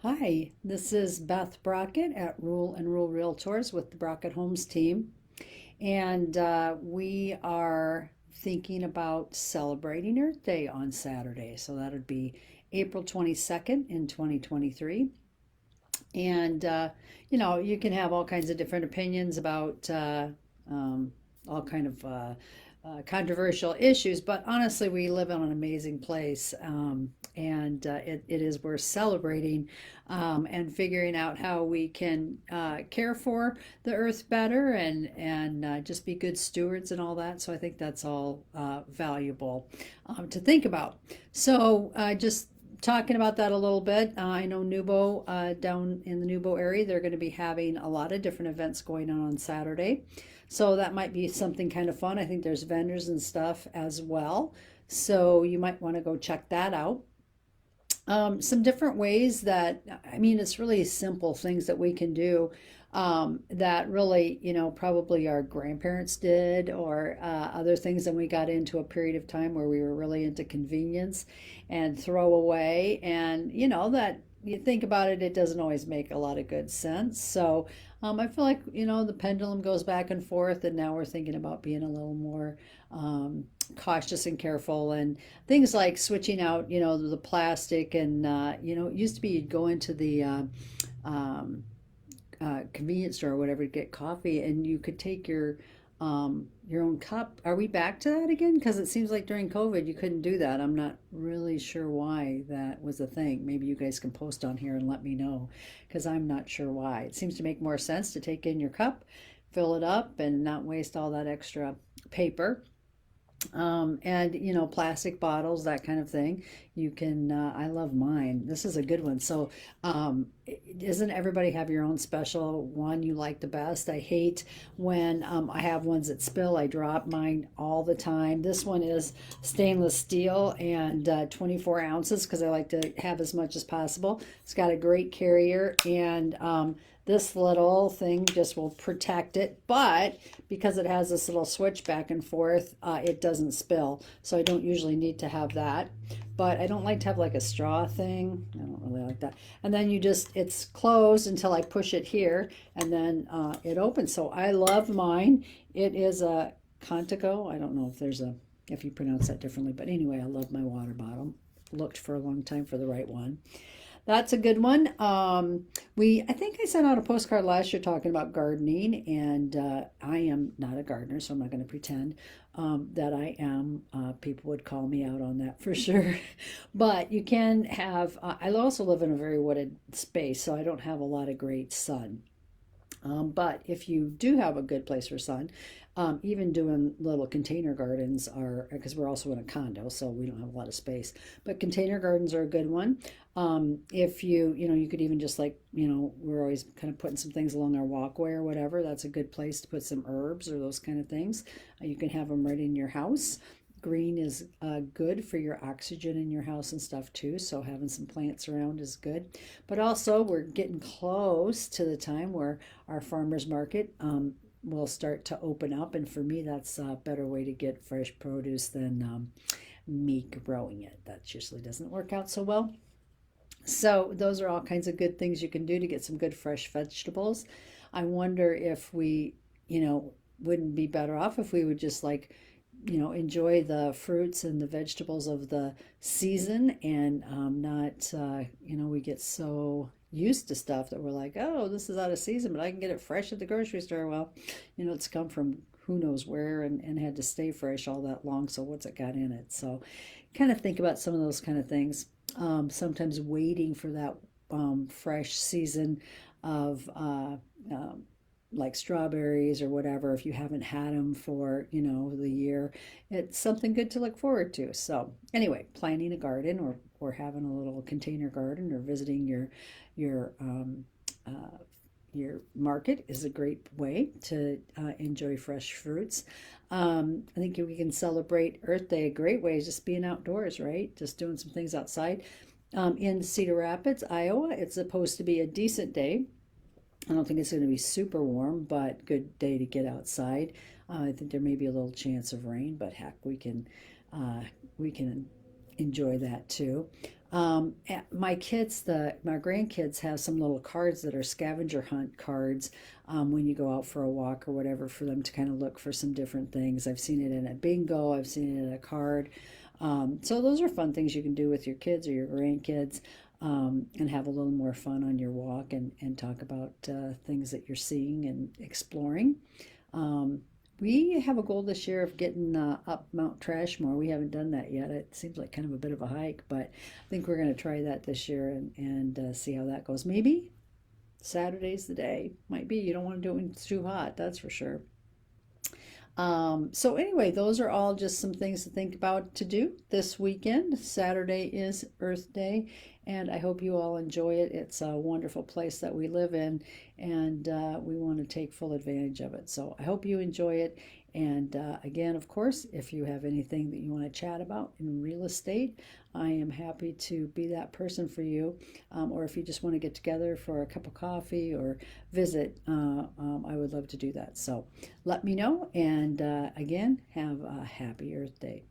Hi, this is Beth Brockett at Rule and Rule Realtors with the Brockett Homes team. And we are thinking about celebrating Earth Day on Saturday. So that would be April 22nd in 2023. And, you can have all kinds of different opinions about um, all kind of controversial issues, but honestly, we live in an amazing place, and it is worth celebrating and figuring out how we can care for the earth better and just be good stewards and all that. So I think that's all valuable to think about. So just talking about that a little bit. I know NewBo down in the NewBo area, they're going to be having a lot of different events going on Saturday. So that might be something kind of fun. I think there's vendors and stuff as well. So you might want to go check that out. Some different ways that, I mean, it's really simple things that we can do that really, probably our grandparents did or other things. And we got into a period of time where we were really into convenience and throw away. And, that you think about it, it doesn't always make a lot of good sense. So I feel like, the pendulum goes back and forth, and now we're thinking about being a little more cautious and careful, and things like switching out, the plastic. And, it used to be you'd go into the um, convenience store or whatever to get coffee, and you could take your own cup. Are we back to that again? Because it seems like during COVID you couldn't do that. I'm not really sure why that was a thing. Maybe you guys can post on here and let me know, because I'm not sure why. It seems to make more sense to take in your cup, fill it up, and not waste all that extra paper. And plastic bottles, that kind of thing. You can I love mine. This is a good one. So doesn't everybody have your own special one you like the best? I hate when I have ones that spill. I drop mine all the time. This one is stainless steel and 24 ounces because I like to have as much as possible. It's got a great carrier, and this little thing just will protect it, but because it has this little switch back and forth, it doesn't spill. So I don't usually need to have that, but I don't like to have like a straw thing. I don't really like that. And then it's closed until I push it here, and then it opens. So I love mine. It is a Contigo. I don't know if you pronounce that differently, but anyway, I love my water bottle. Looked for a long time for the right one. That's a good one. I think I sent out a postcard last year talking about gardening, and I am not a gardener, so I'm not going to pretend that I am. People would call me out on that for sure. But you can have, I also live in a very wooded space, so I don't have a lot of great sun. But if you do have a good place for sun, even doing little container gardens are, because we're also in a condo, so we don't have a lot of space. But container gardens are a good one. If you could even just like, we're always kind of putting some things along our walkway or whatever. That's a good place to put some herbs or those kind of things. You can have them right in your house. Green is good for your oxygen in your house and stuff too, so having some plants around is good. But also, we're getting close to the time where our farmers market will start to open up, and for me, that's a better way to get fresh produce than me growing it. That usually doesn't work out so well. So those are all kinds of good things you can do to get some good fresh vegetables. I wonder if we, wouldn't be better off if we would just like, enjoy the fruits and the vegetables of the season, and not, we get so used to stuff that we're like, oh, this is out of season, but I can get it fresh at the grocery store. Well, it's come from who knows where, and had to stay fresh all that long. So what's it got in it? So kind of think about some of those kind of things. Sometimes waiting for that fresh season of like strawberries or whatever, if you haven't had them for the year, it's something good to look forward to. So anyway, planting a garden, or having a little container garden, or visiting your uh, your market is a great way to enjoy fresh fruits. I think we can celebrate Earth Day. A great way is just being outdoors, right? Just doing some things outside. In Cedar Rapids, Iowa, it's supposed to be a decent day. I don't think it's going to be super warm, but good day to get outside. I think there may be a little chance of rain, but heck, we can enjoy that too. My kids, my grandkids have some little cards that are scavenger hunt cards when you go out for a walk or whatever, for them to kind of look for some different things. I've seen it in a bingo, I've seen it in a card. So those are fun things you can do with your kids or your grandkids, and have a little more fun on your walk, and talk about things that you're seeing and exploring. Um, we have a goal this year of getting up Mount Trashmore. We haven't done that yet. It seems like kind of a bit of a hike, but I think we're going to try that this year, and see how that goes. Maybe Saturday's the day. Might be. You don't want to do it when it's too hot, that's for sure. So anyway, those are all just some things to think about to do this weekend. Saturday is Earth Day, and I hope you all enjoy it. It's a wonderful place that we live in, and we want to take full advantage of it. So I hope you enjoy it. And again, of course, if you have anything that you want to chat about in real estate, I am happy to be that person for you. Or if you just want to get together for a cup of coffee or visit, I would love to do that. So let me know. And again, have a happy Earth Day.